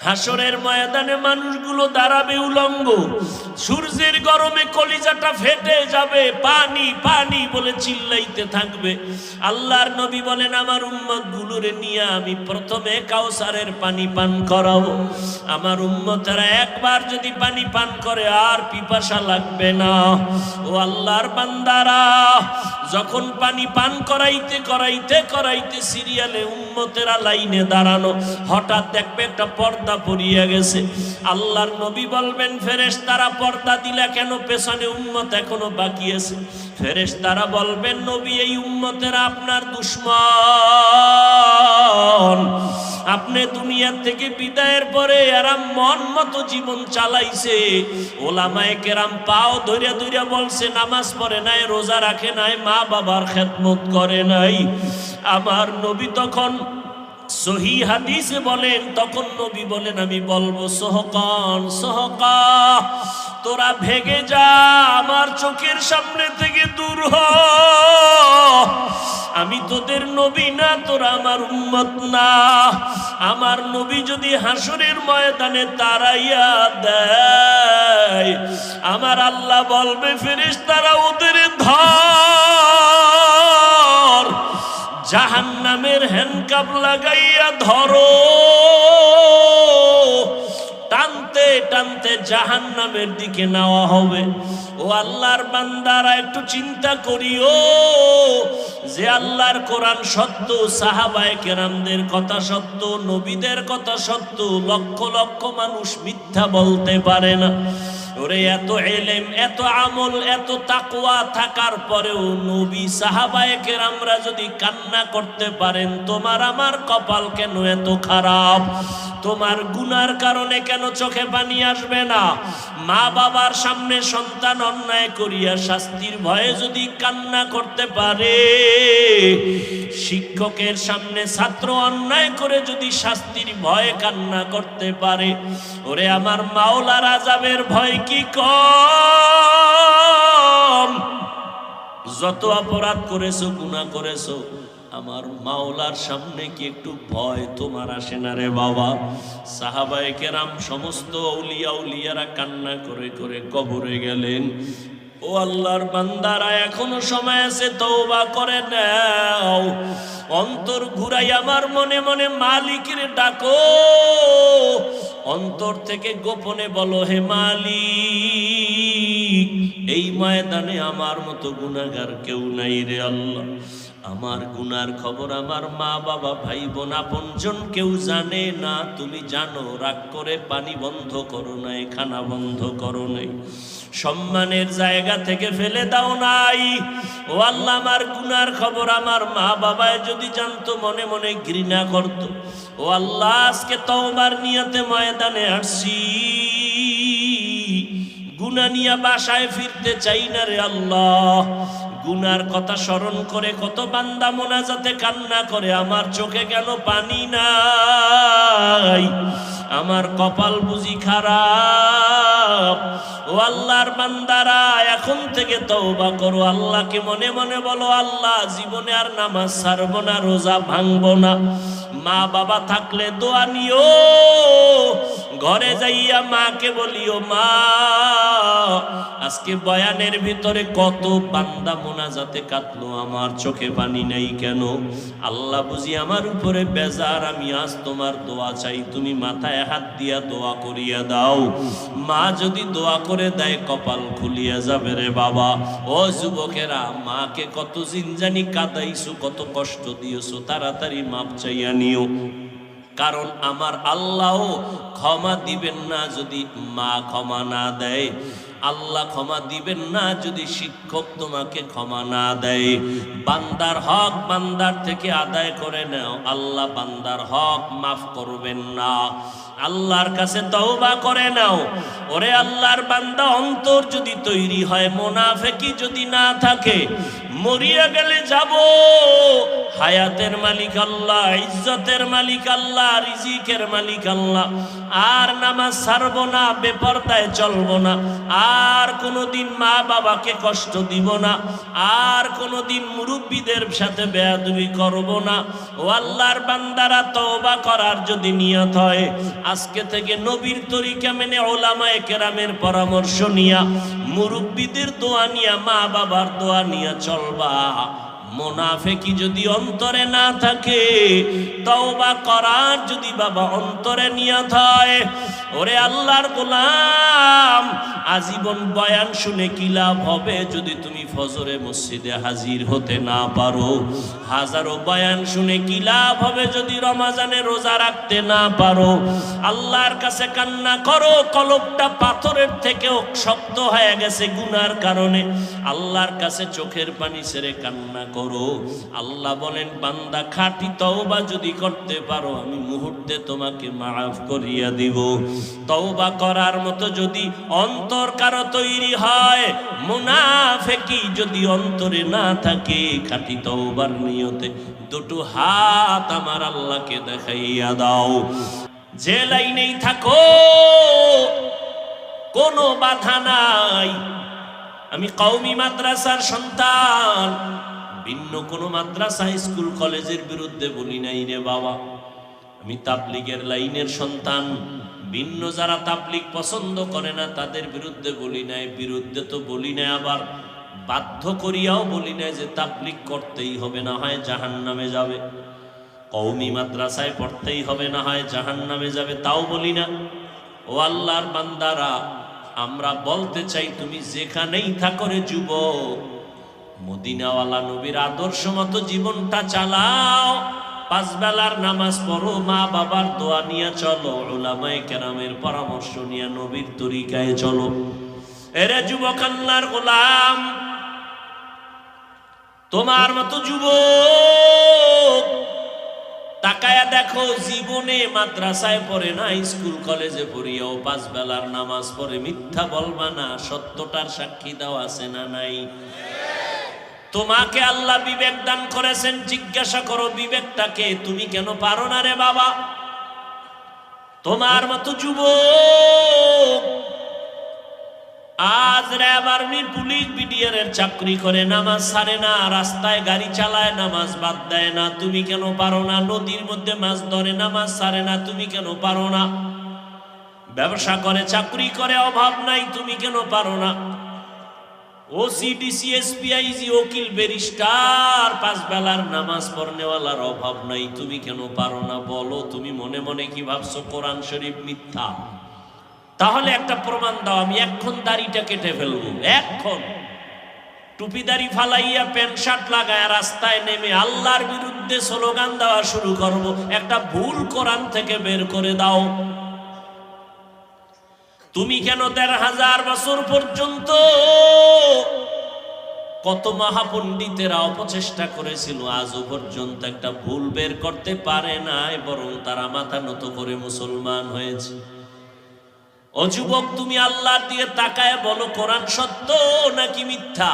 হাসরের ময়দানে মানুষগুলো দাঁড়াবে উলঙ্গ, সূর্যের গরমে কলিজাটা ফেটে যাবে, পানি পানি বলে চিল্লাইতে থাকবে। আল্লাহর নবী বলেন, আমার উম্মত গুলোরে নিয়ে আমি প্রথমে কাউসারের পানি পান করাবো। আমার উম্মতেরা একবার যদি পানি পান করে আর পিপাসা লাগবে না। ও আল্লাহর বান্দারা, যখন পানি পান করাইতে করাইতে করাইতে সিরিয়ালে উম্মতেরা লাইনে দাঁড়ানো, হঠাৎ দেখবে একটা পর্দা পড়িয়া গেছে। আল্লাহর নবী বলবেন, ফেরেশতারা পর্দা দিলা কেন? পেছনে উম্মত এখনো বাকি আছে। ফেরেশতারা বলবেন, নবী, এই উম্মতেরা আপনার দুশমন। আপনি দুনিয়া থেকে বিদায়ের পরে এরা মন মতো জীবন চালাইছে। ওলামায়ে কেরাম পাও ধইরা ধইরা বলছে, নামাজ পড়ে নাই, রোজা রাখে নাই, মা বাবার খেদমত করে নাই। আমার নবী তখন সহি হাদিসে বলেন, তখন নবী বলেন, আমি বলবো, সোহকান সোহকা, তোরা ভেগে যা, আমার চোখের সামনে থেকে দূর হ। আমি তোদের নবী না, তোরা আমার উম্মত না। আমার নবী যদি হাসরের ময়দানে তাড়াইয়া দেয়, আমার আল্লাহ বলবে, ফেরেশতারা ওদের ধর, জাহান্নামের হ্যান্ডকাপ লাগাইয়া ধরো। টানতে টানতে জাহান্নামের দিকে নেওয়া হবে। ও আল্লাহর বান্দারা, একটু চিন্তা করিও যে আল্লাহর কোরআন সত্য, সাহাবায়ে কেরামদের কথা সত্য, নবীদের কথা সত্য, লক্ষ লক্ষ মানুষ মিথ্যা বলতে পারে না। ওরে এত ইলম, এত আমল, এত তাকওয়া থাকার পরেও নবী সাহাবায়ে কেরামরা যদি কান্না করতে পারেন, তোমার আমার কপাল কেন এত খারাপ? তোমার গুনার কারণে কেন চোখে পানি আসবে না? মা বাবার সামনে সন্তান অন্যায় করিয়া শাস্তির ভয়ে যদি কান্না করতে পারে, শিক্ষকের সামনে ছাত্র অন্যায় করে যদি শাস্তির ভয়ে কান্না করতে পারে, ওরে আমার মাওলার আযাবের ভয় কি কম? যত অপরাধ করেছো, গুনাহ করেছো, আমার মাওলার সামনে কি একটু ভয় তোমার আসে না রে বাবা? সাহাবায়ে কেরাম সমস্ত আউলিয়া উলিয়ারা কান্না করে করে কবরে গেলেন। ও আল্লাহর বান্দারা, এখনো সময় আছে, তওবা করে নাও। অন্তর ঘুরাই আমার মনে মনে মালিকের ডাকো, অন্তর থেকে গোপনে বলো, হে মালিক, এই ময়দানে আমার মতো গুনাহগার কেউ নাই রে আল্লাহ। আমার গুনার খবর আমার মা বাবা ভাই বোন আপনজন কেউ জানে না। তুমি জানো, রাগ করে পানি বন্ধ করো নাই, খানা বন্ধ করো নাই, সম্মানের জায়গা থেকে ফেলে দাও নাই। ও আল্লাহ, আমার গুনার খবর আমার মা বাবায় যদি জানতো, মনে মনে ঘৃণা করত। ও আল্লাহ, আজকে তওবার নিয়তে ময়দানে আসছি, গুনাহ নিয়ে বাসায় ফিরতে চাই না রে আল্লাহ। গুনার কথা স্মরণ করে কত বান্দা মোনাজাতে কান্না করে, আমার চোখে কেন পানি নাই? আমার কপাল বুঝি খারাপ? ও আল্লাহর বান্দারা, এখন থেকে তওবা করো, আল্লাহকে মনে মনে বলো, আল্লাহ, জীবনে আর নামাজ ছাড়বো না, রোজা ভাঙবো না। মা বাবা থাকলে দোয়া নিও, ঘরে যাইয়া মাকে বলিও, মা, আজকে বয়ানের ভিতরে কত বান্দা মোনাজাতে কাঁদলো, আমার চোখে পানি নাই কেন? আল্লাহ বুঝি আমার উপরে বেজার, আমি আজ তোমার দোয়া চাই, তুমি মাথায় হাত দিয়া দোয়া করিয়া দাও। মা যদি দোয়া করে দেয়, কপাল খুলিয়া যাবে রে বাবা। ও যুবকেরা, মাকে কত জিনজানি কাঁদাইছো, কত কষ্ট দিয়েছো, তাড়াতাড়ি মাপ চাইয়া নিও। কারণ আমার আল্লাহ ক্ষমা দিবেন না যদি মা ক্ষমা না দেয়। আল্লাহ ক্ষমা দিবেন না যদি শিক্ষক তোমাকে ক্ষমা না দেয়। বান্দার হক বান্দার থেকে আদায় করে নাও, আল্লাহ বান্দার হক মাফ করবেন না। আল্লাহর কাছে তওবা করে নাও। ওরে আল্লাহর বান্দা, অন্তর যদি তৈরি হয়, মুনাফিকি যদি না থাকে, মরিয়া গেলে যাব, হায়াতের মালিক আল্লাহ, ইজ্জতের মালিক আল্লাহ, রিজিকের মালিক আল্লাহ। আর নামাজ ছাড়বো না, বেপরদায় চলবো না, আর কোনোদিন মা বাবাকে কষ্ট দিব না, আর কোনোদিন মুরব্বীদের সাথে বেয়াদবি করব না। ও আল্লাহর বান্দারা, তওবা করার যদি নিয়ত হয়, আজকে থেকে নবীর তরিকা মেনে ওলামায়ে কেরামের পরামর্শ নিয়া, মুরব্বীদের দোয়া নিয়া, মা বাবার দোয়া নিয়া চলবা। মুনাফিকি যদি অন্তরে না থাকে, তওবা করার যদি বাবা অন্তরে নিয়ত হয়, ওরে আল্লাহর গোলাম, আজীবন বয়ান শুনে কি লাভ হবে যদি তুমি ফজরে মসজিদে হাজির হতে না পারো? হাজারো বয়ান শুনে কি লাভ হবে যদি রমজানে রোজা রাখতে না পারো? আল্লাহর কাছে কান্না করো, কলবটা পাথরের থেকেও শক্ত হয়ে গেছে গুনার কারণে। আল্লাহর কাছে চোখের পানি ছেড়ে কান্না করো। আল্লাহ বলেন, বান্দা খাঁটি তওবা যদি করতে পারো, আমি মুহূর্তে তোমাকে মাফ করিয়া দিব। তওবা করার মতো যদি অন্তর কারো তৈরি হয়, মুনাফিকি যদি অন্তরে না থাকে, খাঁটি তওবার নিয়তে দুটো হাত আমার আল্লাহকে দেখাইয়া দাও। যে লাইনেই থাকো, কোনো বাধা নাই। আমি কওমি মাদ্রাসার সন্তান, ভিন্ন কোনো মাদ্রাসা স্কুল কলেজের বিরুদ্ধে বলি নাই রে বাবা। আমি তাবলীগের লাইনের সন্তান, ভিন্ন যারা তাবলীগ পছন্দ করে না তাদের বিরুদ্ধে বলি নাই। বিরুদ্ধে তো বলি নাই, আবার বাধ্য করিয়াও বলি নাই যে তাবলীগ করতেই হবে, না হয় জাহান্নামে যাবে। কওমি মাদ্রাসায় পড়তেই হবে, না হয় জাহান্নামে যাবে, তাও বলি না। ও আল্লাহর বান্দারা, আমরা বলতে চাই, তুমি যেখানেই থাকো রে যুবক, মদিনাওয়ালা নবীর আদর্শ মতো জীবনটা চালাও। পাঁচ বেলার নামাজ পড়ো, মা বাবার দোয়া নিয়ে চলো, উলামায়ে কেরামের পরামর্শ নিয়ে নবীর তরিকায় চলো। এরে যুবক, আল্লাহর গোলাম, তোমার মতো যুবক তাকায়া দেখো, জীবনে মাদ্রাসায় পড়ে না, স্কুল কলেজে পড়িয়াও পাঁচ বেলার নামাজ পড়ে। মিথ্যা বলবা না, সত্যটার সাক্ষী দাও আছে না নাই? তোমাকে আল্লাহ বিবেক দান করেছেন, জিজ্ঞাসা করো বিবেকটাকে, তুমি কেন পারো না রে বাবা? তোমার মতো যুবক আজ র্যাব, আর্মি, পুলিশ, বিডিআর এর চাকরি করে, নামাজ ছাড়ে না, রাস্তায় গাড়ি চালায়, নামাজ বাদ দেয় না, তুমি কেন পারো না? নদীর মধ্যে মাছ ধরে, নামাজ ছাড়ে না, তুমি কেন পারো না? ব্যবসা করে, চাকরি করে, অভাব নাই, তুমি কেন পারো না? ওসি, ডিসি, এসপি, আইজি, ওকিল, ব্যারিস্টার, পাঁচ বেলার নামাজ পড়নেওয়ালার অভাব নাই, তুমি কেন পারো না? বলো, তুমি মনে মনে কি ভাবছো কোরআন শরীফ মিথ্যা? তাহলে একটা প্রমাণ দাও, আমি এখন দাড়িটা কেটে ফেলবো, এখন টুপি দাড়ি ফালাইয়া প্যান্ট শার্ট লাগায় রাস্তায় নেমে আল্লাহর বিরুদ্ধে স্লোগান দেওয়া শুরু করব। একটা ভুল কোরআন থেকে বের করে দাও। তুমি কেন ১৫০০ বছর পর্যন্ত কত মহাপণ্ডিতেরা অপচেষ্টা করেছিল, আজও পর্যন্ত একটা ভুল বের করতে পারে নাই, বরং তারা মাথা নত করে মুসলমান হয়েছে। ও যুবক, তুমি আল্লাহর দিকে তাকায় বলো, কোরআন সত্য নাকি মিথ্যা?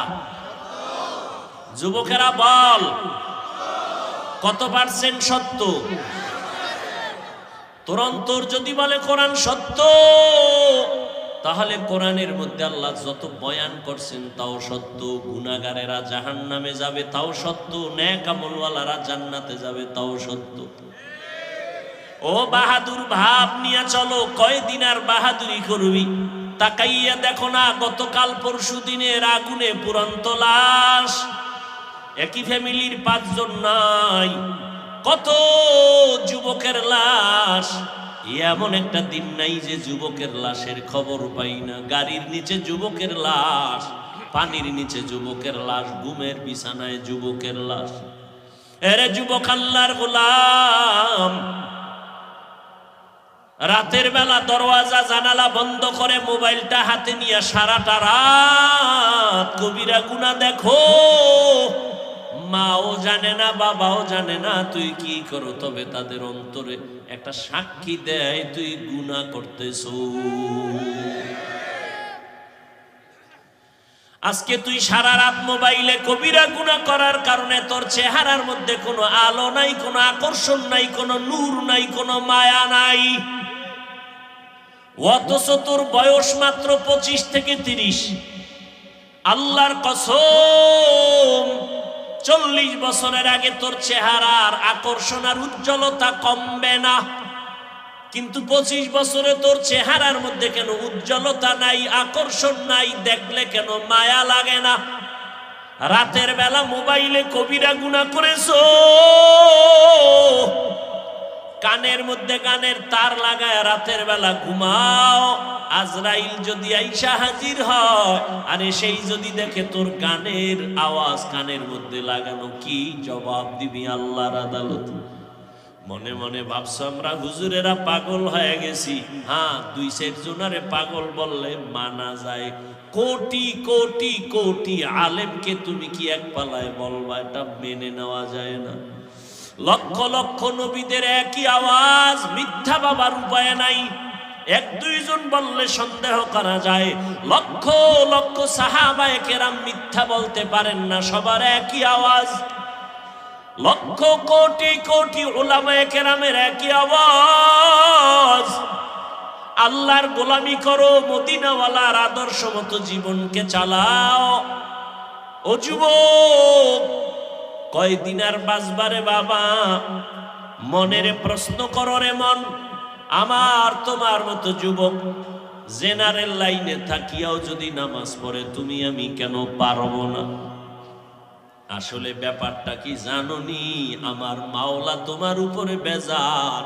যুবকেরা বল, কত পার্সেন্ট সত্য? তোর অন্তর যদি বলে কোরআন সত্য, তাহলে কোরআনের মধ্যে আল্লাহ যত বয়ান করছেন তাও সত্য। গুনাহগারেরা জাহান্নামে যাবে তাও সত্য, নেক আমলওয়ালারা জান্নাতে যাবে তাও সত্য। ও বাহাদুর ভাব নিয়ে চলো, কয়দিন আর বাহাদুরি করবি? তাকাইয়া দেখো না, গতকাল পরশু দিনের আগুনে পুরন্ত লাশ, একই ফ্যামিলির 5 জন নাই, কত যুবকের লাশ। এমন একটা দিন নাই যে যুবকের লাশের খবর পাই না। গাড়ির নিচে যুবকের লাশ, পানির নিচে যুবকের লাশ, ঘুমের বিছানায় যুবকের লাশ। এরে যুবক, আল্লাহর গোলাম, রাতের বেলা দরওয়াজা জানালা বন্ধ করে মোবাইলটা হাতে নিয়ে সারাটা রাত কবিরা গুনাহ দেখো। মাও জানে না, বাবাও জানে না তুই কি করো, তবে তাদের অন্তরে একটা সাক্ষী দেয় তুই গুনাহ করতেছ। আজকে তুই সারা রাত মোবাইলে কবিরা গুনাহ করার কারণে তোর চেহারার মধ্যে কোনো আলো নাই, কোনো আকর্ষণ নাই, কোনো নূর নাই, কোনো মায়া নাই। অথচ তোর বয়স মাত্র 25 থেকে 30। আল্লাহর কসম 40 বছরের আগে তোর চেহারার আকর্ষণ আর উজ্জ্বলতা কমবে না, কিন্তু 25 বছরে তোর চেহারার মধ্যে কেন উজ্জ্বলতা নাই, আকর্ষণ নাই, দেখলে কেন মায়া লাগে না? রাতের বেলা মোবাইলে কবিরা গুনাহ করেছো, কানের মধ্যে গানের তার লাগায় রাতের বেলা ঘুমাও। আজরাইল যদি আইসা হাজির হয়, আরে সেই যদি দেখে তোর গানের আওয়াজ কানের মধ্যে লাগানো, কি জবাব দিবি আল্লাহর আদালতে? মনে মনে ভাবছো আমরা হুজুরেরা পাগল হয়ে গেছি। হ্যাঁ, 2 জনারে পাগল বললে মানা যায়, কোটি কোটি কোটি আলেমকে তুমি কি এক পালায় বলবা? এটা মেনে নেওয়া যায় না। লক্ষ লক্ষ নবীদের একই আওয়াজ, মিথ্যা বাবার উপায় নাই। 1-2 জন বললে সন্দেহ করা যায়, লক্ষ লক্ষ সাহাবায়ে কেরাম মিথ্যা বলতে পারেন না, সবার একই আওয়াজ। লক্ষ কোটি কোটি উলামায়ে কেরামের একই আওয়াজ, আল্লাহর গোলামি করো, মদিনাওয়ালার আদর্শ মতো জীবনকে চালাও। ও যুবক, কয়দিন আর বাঁচবারে বাবা? মনের প্রশ্ন করো রে মন। আমার তোমার মতো যুবক জেনারেল লাইনে থাকিয়াও যদি নামাজ পড়ে, তুমি আমি কেন পারবো না? আসলে ব্যাপারটা কি জানোনি? আমার মাওলা তোমার উপরে বেজার,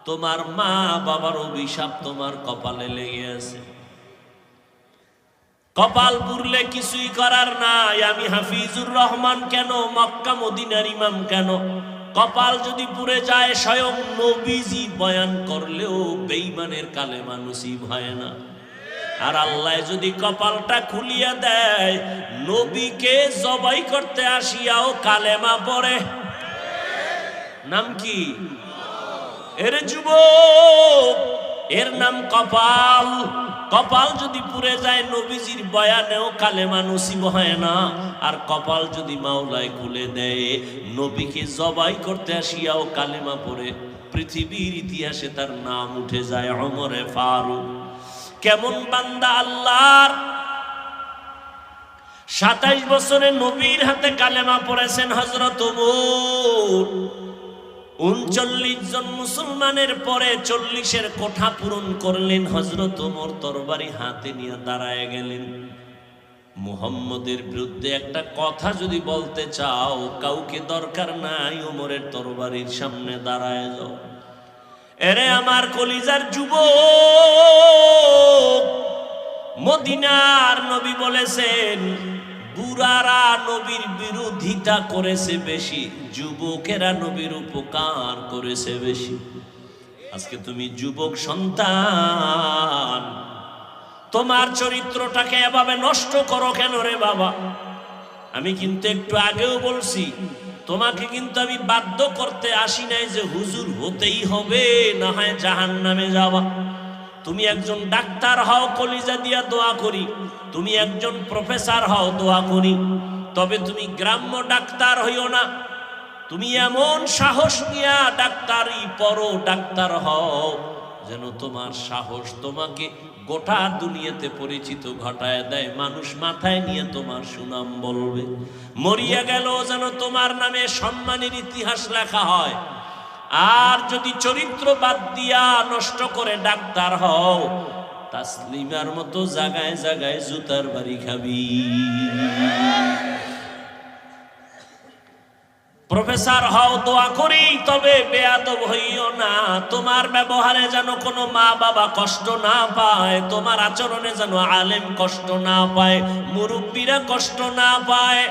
তোমার মা বাবার অভিশাপ তোমার কপালে লেগে আছে। কপাল পুরলে কিছুই করার নাই। আমি হাফিজুর রহমান কেন, মক্কা মদিনার ইমাম কেন, কপাল যদি পুড়ে যায়, স্বয়ং নবীজি বয়ান করলেও বেঈমানের কালেমা নসিব হয় না। আর আল্লাহ যদি কপালটা খুলিয়া দেয়, নবীকে জবাই করতে আসিয়াও কালেমা পড়ে। নাম কি? এর যুবক, এর নাম কপাল। কপাল যদি পুড়ে যায়, নবীজির বয়ানেও কালেমা নসিব হয় না। আর কপাল যদি মাওলায় খুলে দেয়, নবীকে জবাই করতে আসিয়াও কালেমা পড়ে, পৃথিবীর ইতিহাসে তার নাম উঠে যায় ওমরে ফারুক। কেমন বান্দা আল্লাহর! 27 বছরে নবীর হাতে কালেমা পড়েছেন হযরত ওমর। 39 জন মুসলমানের পরে 40-এর কোঠা পূরণ করলেন হযরত ওমর। তরবারি হাতে নিয়ে দাঁড়ায় গেলেন। মুহাম্মদের বিরুদ্ধে একটা কথা যদি বলতে চাও, কাউকে দরকার নাই, ওমরের তরবারির সামনে দাঁড়ায় যাও। এরে আমার কলিজার যুবক, মদিনার নবী বলেছেন, বুড়ারা নবীর বিরোধিতা করেছে বেশি, যুবকেরা নবীর উপকার করেছে বেশি। আজকে তুমি যুবক সন্তান, তোমার চরিত্রটাকে এভাবে নষ্ট করো কেন রে বাবা? আমি কিন্তু একটু আগেও বলছি, তোমাকে কিন্তু আমি বাধ্য করতে আসি নাই যে হুজুর হতেই হবে, না হয় জাহান্নামে যাওয়া। তুমি একজন ডাক্তার হও, কলিজা দিয়া দোয়া করি। তুমি একজন প্রফেসর হও, দোয়া করি। তবে তুমি গ্রাম্য ডাক্তার হইও না। তুমি এমন সাহস নিয়া ডাক্তারি পড়ো, ডাক্তার হও, যেন তোমার সাহস তোমাকে গোটা দুনিয়াতে পরিচিত ঘটায় দেয়। মানুষ মাথায় নিয়ে তোমার সুনাম বলবে। মরিয়া গেল যেন তোমার নামে সম্মানের ইতিহাস লেখা হয়। আর যদি চরিত্র বাদ দিয়া নষ্ট করে ডাক্তার হও, তাসলিমার মতো জায়গায় জায়গায় জুতার বাড়ি খাবি। প্রফেসর হও, দোয়া করি, তবে বেয়াদব হইও না। তোমার ব্যবহারে যেন কোনো মা বাবা কষ্ট না পায়, তোমার আচরণে যেন আলেম কষ্ট না পায়, মুরব্বীরা কষ্ট না পায়।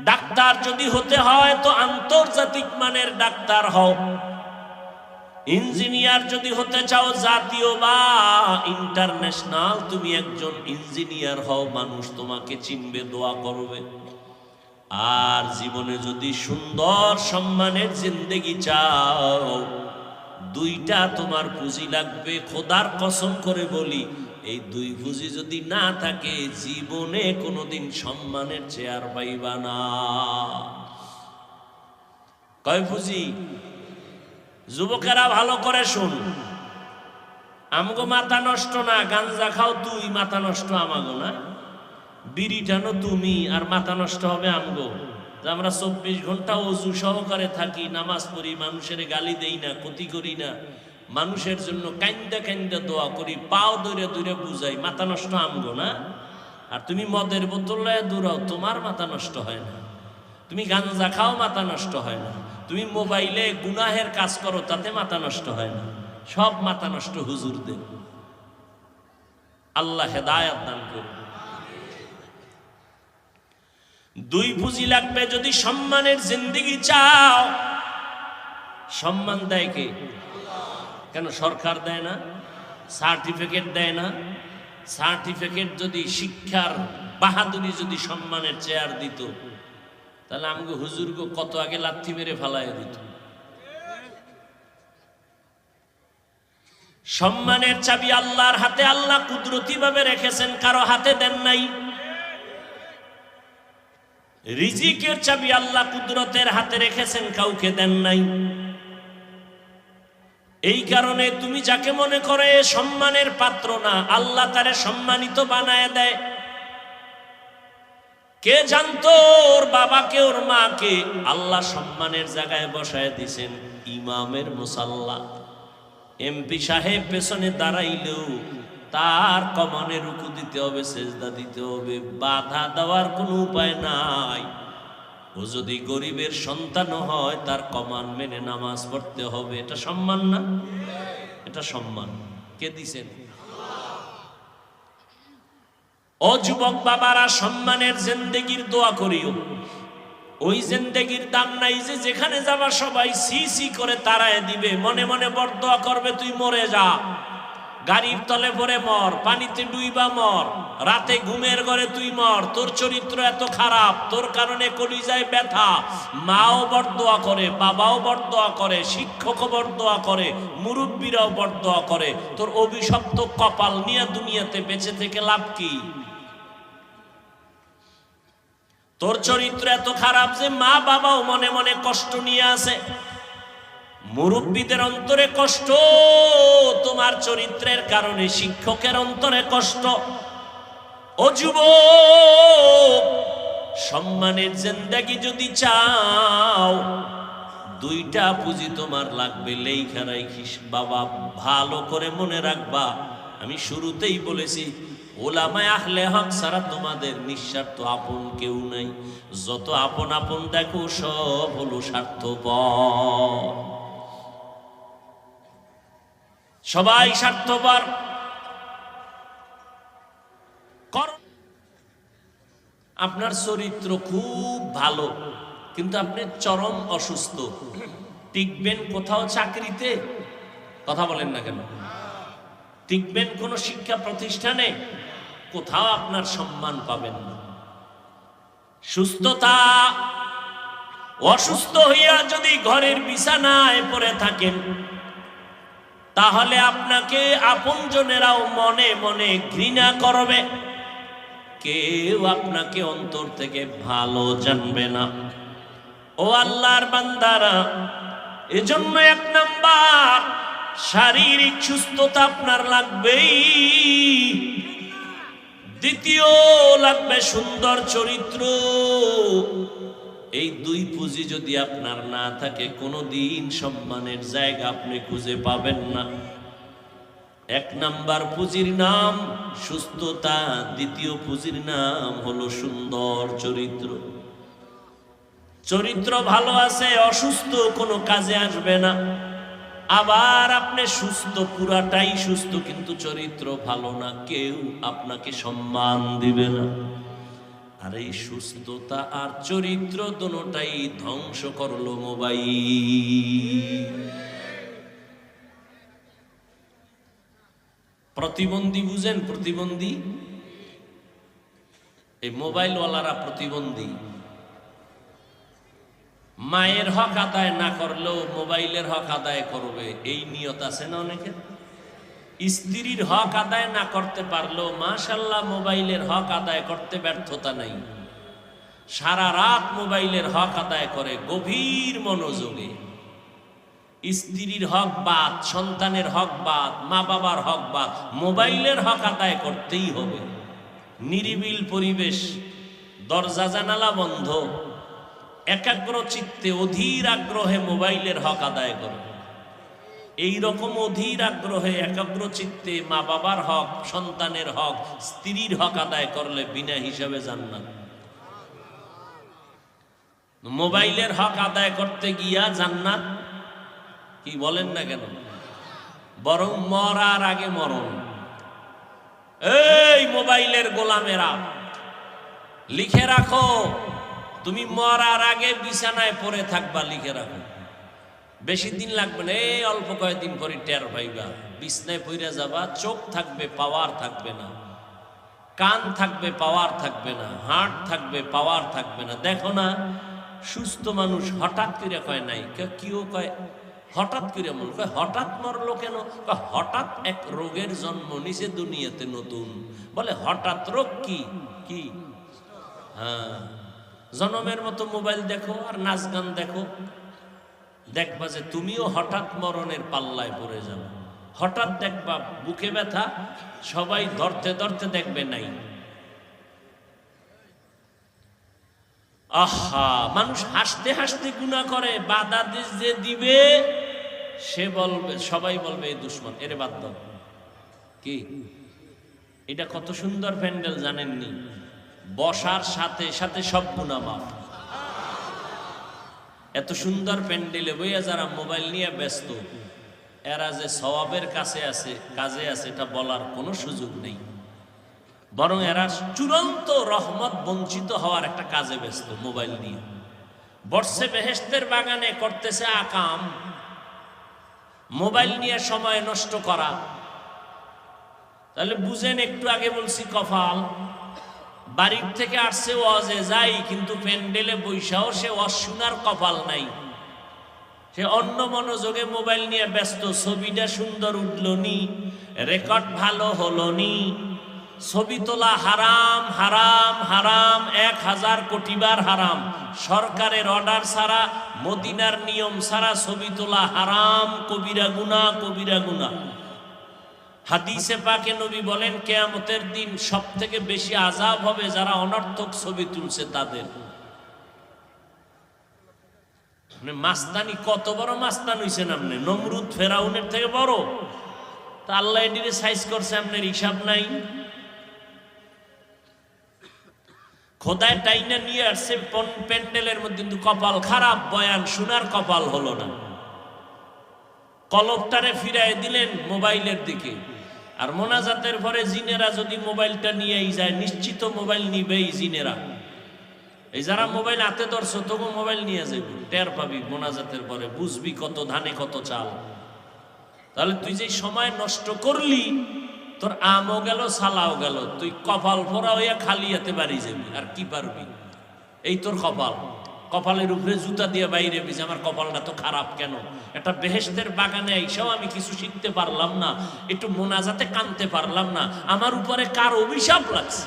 ডাক্তার যদি হতে হয় তো আন্তর্জাতিক মানের ডাক্তার হও। ইঞ্জিনিয়ার যদি হতে চাও, জাতীয় বা ইন্টারন্যাশনাল, তুমি একজন ইঞ্জিনিয়ার হও, মানুষ তোমাকে চিনবে, দোয়া করবে। আর জীবনে যদি সুন্দর সম্মানের জিন্দেগি চাও, 2টা তোমার পুঁজি লাগবে। খোদার কসম করে বলি, এই দুই পুঁজি যদি না থাকে জীবনে কোনোদিন সম্মানের চেয়ার পাইবা না। কয় পুঁজি? যুবকেরা ভালো করে শুন, আমগো মাথা নষ্ট না, গাঞ্জা খাও তুই, মাথা নষ্ট আমাগো না, বিড়ি টানো তুমি, আর মাথা নষ্ট হবে আমগো। আমরা 24 ঘন্টা অজু সহকারে থাকি, নামাজ পড়ি, মানুষের গালি দেই না, ক্ষতি করি না, মানুষের জন্য কান্দা কান্দা দোয়া করি, পাও দৌড়ে দৌড়ে বুঝাই, মাথা নষ্ট আমগো না। আর তুমি মদের বোতল লয়ে দৌড়াও, তোমার মাথা নষ্ট হয় না। তুমি গাঞ্জা খাও, মাথা নষ্ট হয় না। তুমি মোবাইলে গুনাহের কাজ করো, তাতে মাথা নষ্ট হয় না। সব মাথা নষ্ট হুজুরদের। আল্লাহ হেদায়েত দান করুন। দুই পুঁজি লাগবে যদি সম্মানের জিন্দেগি চাও। সম্মান দেয় কে? কেন সরকার দেয় না? সার্টিফিকেট দেয় না? সার্টিফিকেট যদি শিক্ষার বাহাদুরি যদি সম্মানের চেয়ার দিত, তাহলে আমাকে হুজুরকে কত আগে লাথি মেরে ফালাইয়া দিত। সম্মানের চাবি আল্লাহর হাতে, আল্লাহ কুদরতি ভাবে রেখেছেন, কারো হাতে দেন নাই। রিজিকের চাবি আল্লাহ কুদরতের হাতে রেখেছেন, কাউকে দেন নাই। এই কারণে তুমি যাকে মনে করে সম্মানের পাত্র না, আল্লাহ তারে সম্মানিত বানায় দেয়। কে জানতো ওর বাবাকে ওর মাকে আল্লাহ সম্মানের জায়গায় বসায় দিছেন? ইমামের মুসাল্লা। এমপি সাহেব পেছনে দাঁড়াইলেও তার কমানে রুকু দিতে হবে, সেজদা দিতে হবে, বাধা দেওয়ার কোনো উপায় নাই। ও যদি গরিবের সন্তান হয়, তার কমান মেনে নামাজ পড়তে হবে। এটা সম্মান না? এটা সম্মান। কে দিছেন? ও যুবক বাবারা, সম্মানের জিন্দেগির দোয়া করিও। ওই জিন্দেগির দাম নাই যে যেখানে যাবা সবাই সি সি করে তাড়ায় দিবে, মনে মনে বরদোয়া করবে তুই মরে যা, গাড়ির তলে পড়ে মর, পানিতে ডুইবা মর, রাতে ঘুমের ঘরে তুই মর, তোর চরিত্র এত খারাপ, তোর কারণে কলিজায় ব্যথা। মাও বরদোয়া করে, বাবাও বরদোয়া করে, শিক্ষকও বরদোয়া করে, মুরব্বীরাও বরদোয়া করে। তোর অভিশপ্ত কপাল নিয়ে দুনিয়াতে বেঁচে থেকে লাভ কি? তোর চরিত্র এত খারাপ যে মা বাবাও মনে মনে কষ্ট নিয়ে আসে, মুরব্বীদের অন্তরে কষ্ট, তোমার চরিত্রের কারণে শিক্ষকের অন্তরে কষ্ট। ও যুবক, সম্মানের জিন্দেগি যদি চাও, দুইটা পুঁজি তোমার লাগবে, লেখা রাখিস বাবা, ভালো করে মনে রাখবা। আমি শুরুতেই বলেছি, ওলামায়ে আহলে হক ছাড়া তোমাদের নিঃস্বার্থ আপন কেউ নাই। যত আপন আপন দেখো সব হলো স্বার্থপর, সবাই স্বার্থপর। আপনার চরিত্র খুব ভালো, কিন্তু আপনি চরম অসুস্থ, টিকবেন কোথাও চাকরিতে? কথা বলেন না কেন? টিকবেন কোন শিক্ষা প্রতিষ্ঠানে? কোথাও আপনার সম্মান পাবেন না। সুস্থতা, অসুস্থ হইয়া যদি ঘরের বিছানায় পড়ে থাকেন, তাহলে আপনাকে আপনজনেরাও মনে মনে ঘৃণা করবে, কেউ আপনাকে অন্তর থেকে ভালো জানবে না। ও আল্লাহর বান্দারা, এজন্য এক নাম্বার শারীরিক সুস্থতা আপনার লাগবেই, দ্বিতীয় লাগবে সুন্দর চরিত্র। এই দুই পুঁজি যদি আপনার না থাকে, কোনোদিন সম্মানের জায়গা আপনি খুঁজে পাবেন না। এক নাম্বার পুঁজির নাম সুস্থতা, দ্বিতীয় পুঁজির নাম হলো সুন্দর চরিত্র। চরিত্র ভালো আছে, অসুস্থ কোনো কাজে আসবে না। আবার আপনি সুস্থ, পুরাটাই সুস্থ, কিন্তু চরিত্র ভালো না, কেউ আপনাকে সম্মান দিবে না। আর এই সুস্থতা আর চরিত্র দুটোটাই ধ্বংস করলো মোবাইল। প্রতিবন্ধী বুঝেন? প্রতিবন্ধী, এই মোবাইলওয়ালারা প্রতিবন্ধী। মায়ের হক আদায় না করলেও মোবাইলের হক আদায় করবে, এই নিয়ত আছে না অনেকের? স্ত্রীর হক আদায় না করতে পারলেও মাশাআল্লাহ মোবাইলের হক আদায় করতে ব্যর্থতা নাই। সারা রাত মোবাইলের হক আদায় করে গভীর মনোযোগে। স্ত্রীর হক বাদ, সন্তানের হক বাদ, মা বাবার হক বাদ, মোবাইলের হক আদায় করতেই হবে। নিরিবিল পরিবেশ, দরজা জানালা বন্ধ, একাগ্র চিত্তে অধীর আগ্রহে মোবাইলের হক আদায় করে। এই রকম অধীর আগ্রহে একাগ্র চিত্তে মা বাবার হক, সন্তানের হক, স্ত্রীর হক আদায় করলে বিনা হিসাবে জান্নাত। মোবাইলের হক আদায় করতে গিয়া জান্নাত কি বলেন না কেন, বরং মরার আগে মরণ। এই মোবাইলের গোলামেরা, লিখে রাখো, তুমি মরার আগে বিছানায় পড়ে থাকবা, লিখে রাখো। বেশি দিন লাগবে না, এই অল্প কয়েকদিন পরে টের পাইবা। বিছনায় পড়ে যাবা, চোখ থাকবে, পাওয়ার থাকবে না, কান থাকবে, পাওয়ার থাকবে না, হার্ট থাকবে, পাওয়ার থাকবে না। দেখো না সুস্থ মানুষ হঠাৎ করে কয় নাই, কেউ কয় হঠাৎ করে মন কয় হঠাৎ মরলো কেন, হঠাৎ এক রোগের জন্ম নিছে দুনিয়াতে নতুন। বলে হঠাৎ রোগ কি কি? হ্যাঁ, জনমের মতো মোবাইল দেখো আর নাচ গান দেখো, দেখবা যে তুমিও হঠাৎ মরণের পাল্লায় পড়ে যাবে। হঠাৎ দেখবা বুকে ব্যথা, সবাই ধরতে ধরতে দেখবে নাই। আহা, মানুষ হাসতে হাসতে গুনাহ করে, বাধা যে দিবে সে বলবে, সবাই বলবে এই দুশ্মন, এরে বাদ দাও। কি এটা কত সুন্দর প্যান্ডেল জানেননি? বসার সাথে সাথে সব গুনাহ মাফ। এত সুন্দর প্যান্ডেলে বইয়া যারা মোবাইল নিয়ে ব্যস্ত, এরা যে সওয়াবের কাছে আছে, কাজে আছে, এটা বলার কোনো সুযোগ নেই। বরং এরা চূড়ান্ত রহমত বঞ্চিত হওয়ার একটা কাজে ব্যস্ত। মোবাইল নিয়ে বর্ষে বেহেশতের বাগানে করতেছে আকাম, মোবাইল নিয়ে সময় নষ্ট করা। তাহলে বুঝেন, একটু আগে বলছি কপাল। বাড়ির থেকে আসছে ওয়াজে যাই, কিন্তু প্যান্ডেলে বৈশাও সে ওয়াজ শোনার কপাল নাই, সে অন্য মনোযোগে মোবাইল নিয়ে ব্যস্ত। ছবিটা সুন্দর উঠলো নি, রেকর্ড ভালো হলো নি, ছবি তোলা হারাম হারাম হারাম, 1000 কোটি বার হারাম। সরকারের অর্ডার ছাড়া, মদিনার নিয়ম ছাড়া ছবি তোলা হারাম, কবিরা গুনাহ, কবিরা গুনাহ। হাদিসে পাকে নবী বলেন, কিয়ামতের দিন সব থেকে বেশি আযাব হবে যারা অনর্থক ছবি তুলছে তাদের। মানে মাস্তানি, কত বড় মাস্তান হইছেন আপনি, নমরুদ ফেরাউনের থেকে বড়। তা আল্লাহ এটিরে সাইজ করছে, আপনার হিসাব নাই। খোদায় টাইনা নিয়ে আসছে প্যান্ডেলের মধ্যে, কিন্তু কপাল খারাপ, বয়ান শোনার কপাল হলো না। কলবটারে ফিরাই দিলেন মোবাইলের দিকে। আর মোনাজাতের পরে জিনেরা যদি মোবাইলটা নিয়েই যায়, নিশ্চিত মোবাইল নিবেই জিনেরা। এই যারা মোবাইল হাতে ধরছো, তবু মোবাইল নিয়ে যাবে, টের পাবি মোনাজাতের পরে, বুঝবি কত ধানে কত চাল। তাহলে তুই যে সময় নষ্ট করলি, তোর আমও গেল, সালাও গেল, তুই কপাল ফোরা হইয়া খালি হাতে বাড়ি যাবি। আর কি পারবি? এই তোর কপাল। কপালের উপরে জুতা দিয়ে বাইরে বিছে, আমার কপালটা তো খারাপ কেন? একটা বেহেশতের বাগানে আইসাও আমি কিছু শিখতে পারলাম না, একটু মোনাজাতে কানতে পারলাম না, আমার উপরে কার অভিশাপ লাগছে।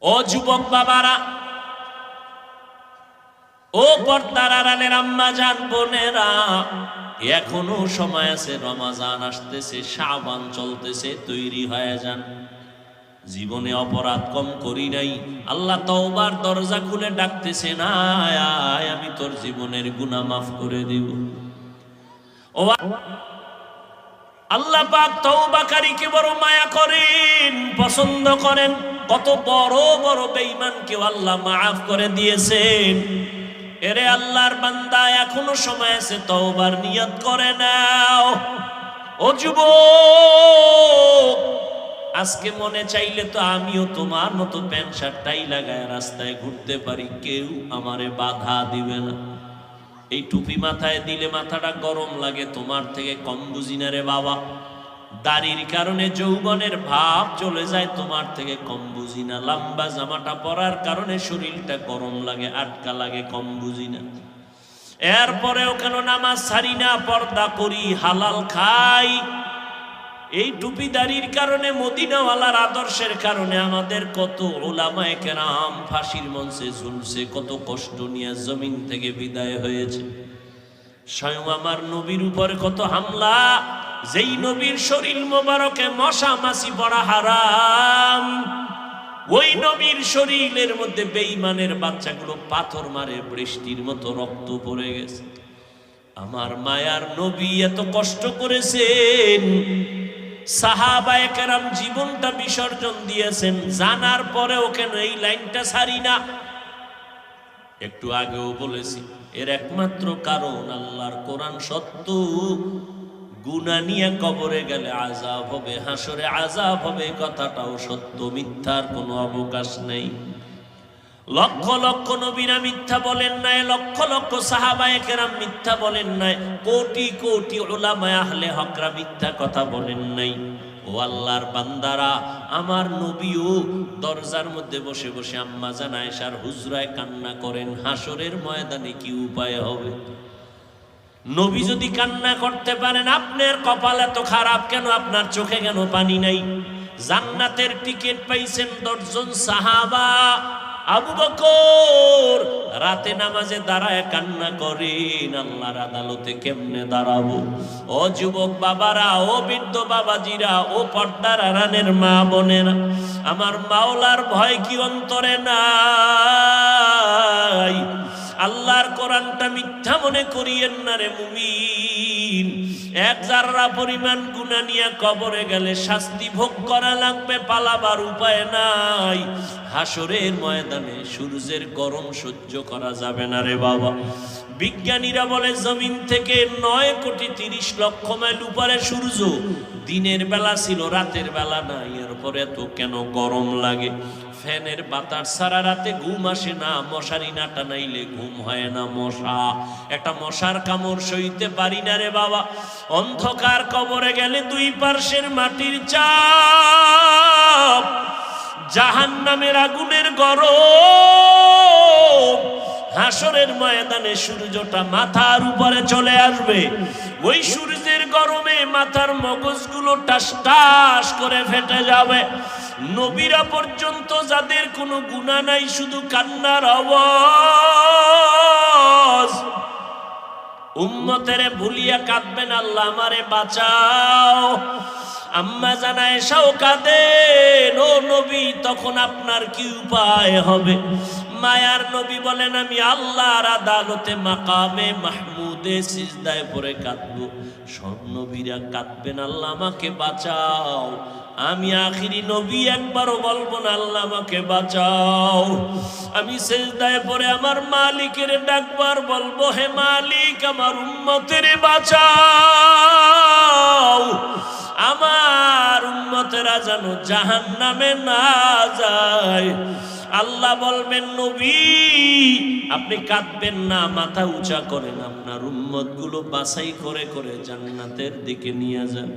ও যুবক বাবারা, ও পর্দার আড়ালের আম্মা জান বোনেরা, এখনো সময় আছে, রমাজান আসতেছে, শাবান চলতেছে, তৈরি হয়ে যান। জীবনে অপরাধ কম করি নাই, আল্লাহ তওবার দরজা খুলে ডাকতেছে, না আয়, আমি তোর জীবনের গুনাহ মাফ করে দিব। ও আল্লাহ পাক তওবাকারীকে বড় মায়া করেন, পছন্দ করেন। কত বড় বড় বেঈমানকেও আল্লাহ মাফ করে দিয়েছেন। এরে আল্লাহর বান্দা, এখনো সময় আছে, তওবার নিয়ত করে নাও। ও যুবক, আজকে মনে চাইলে তো আমিও তোমার মতো প্যান্ট শার্ট টাই লাগায় রাস্তায় ঘুরতে পারি, কেউ আমারে বাধা দিবে না। এই টুপি মাথায় দিলে মাথাটা গরম লাগে, তোমার থেকে কম বুঝি না রে বাবা। দাড়ির কারণে যৌবনের ভাব চলে যায়, তোমার থেকে কম বুঝি না। লম্বা জামাটা পরার কারণে শরীরটা গরম লাগে, আটকা লাগে, কম বুঝি না। এরপরেও কেন নামাজ ছাড়ি না, পর্দা করি, হালাল খাই। এই টুপিদারির কারণে, মদিনাওয়ালার আদর্শের কারণে আমাদের কত উলামায়ে কেরাম ফাঁসির মঞ্চে ঝুলছে, কত কষ্ট নিয়ে জমিন থেকে বিদায় হয়েছে। স্বয়ং আমার নবীর উপরে কত হামলা, যেই নবীর শরীর মোবারকে মশা মাছি পড়া হারাম, ওই নবীর শরীরের মধ্যে বেঈমানের বাচ্চাগুলো পাথর মারে, বৃষ্টির মতো রক্ত পড়ে গেছে। আমার মায়ার নবী এত কষ্ট করেছেন, সাহাবায়ে কেরাম জীবনটা বিসর্জন দিয়েছেন, জানার পরেও কেন এই লাইনটা ছাড়ি না? একটু আগেও বলেছি, এর একমাত্র কারণ আল্লাহর কোরআন সত্য। গুনাহ নিয়ে কবরে গেলে আযাব হবে, হাসরে আযাব হবে, কথাটাও সত্য, মিথ্যার কোনো অবকাশ নেই। লক্ষ লক্ষ নবীরা মিথ্যা বলেন নাই, লক্ষ লক্ষ সাহাবায়ে কেরাম মিথ্যা বলেন নাই, কোটি কোটি উলামায়ে আহলে হকরা মিথ্যা কথা বলেন নাই। ও আল্লাহর বান্দারা, আমার নবীও দরজার মধ্যে বসে বসে আম্মা জান আয়েশার হুজরায় কান্না করেন, হাসরের ময়দানে কি উপায় হবে? নবী যদি কান্না করতে পারেন, আপনার কপাল এত খারাপ কেন? আপনার চোখে কেন পানি নাই? জান্নাতের টিকিট পাইছেন 10 জন সাহাবা। আবু বকর রাতে নামাজে দাঁড়ায় কান্না করেন, আল্লাহর আদালতে কেমনে দাঁড়াবো? ও যুবক বাবারা, ও বৃদ্ধ বাবাজিরা, ও পর্দার আড়ালের মা বোনেরা, আমার মাওলার ভয় কি অন্তরে নাই? আল্লাহর কোরআনটা মিথ্যা মনে করিয়েন না রে মুমিন। এক জাররা পরিমাণ গুনাহ নিয়ে কবরে গেলে শাস্তি ভোগ করা লাগবে, পালাবার উপায় নাই। হাসরের ময়দানে সূর্যের গরম সহ্য করা যাবে না রে বাবা। বিজ্ঞানীরা বলে জমিন থেকে 9,30,00,000 মাইল উপরে সূর্য, দিনের বেলা ছিল, রাতের বেলা নাই। এরপরে এত কেন গরম লাগে? ফ্যানের বাতাস সারা রাতে ঘুম আসে না, মশারি না টানাইলে ঘুম হয় না। মশা, একটা মশার কামড় সইতে পারি না রে বাবা। অন্ধকার কবরে গেলে দুই পার্শ্বের মাটির চাপ, জাহান্নামের আগুনের গরম। হাসরের ময়দানে সূর্যটা মাথার উপরে চলে আসবে, ওই সূর্যের গরমে মাথার মগজগুলো টাস টাস করে ফেটে যাবে। নবীরা পর্যন্ত যাদের কোনো গুনাহ নাই, শুধু কান্নার আওয়াজ। উম্মতেরে ভুলিয়া কাঁদবেন, আল্লাহ আমারে বাঁচাও। আম্মা জান আয়েশাও কাঁদেন, ও নবী তখন আপনার কি উপায় হবে? মায়ার নবী বলেন, আমি আল্লাহর আদালতে মাকামে মাহমুদে সিজদায় পড়ে কাঁদবো। সব নবীরা কাঁদবেন, আল্লাহ আমাকে বাঁচাও। আমি আখিরি নবী একবারও বলবো না আল্লাহ আমাকে বাঁচাও। আমি সিজদায় পড়ে আমার মালিকের ডাকবার বলবো, হে মালিক আমার উম্মতের বাঁচাও, আমার উম্মতেরা যেন জাহান্নামে না যায়। আল্লাহ বলবেন, নবী আপনি কাঁদবেন না, মাথা উঁচা করেন, আপনার উম্মতগুলো বাছাই করে করে জান্নাতের দিকে নিয়ে যান।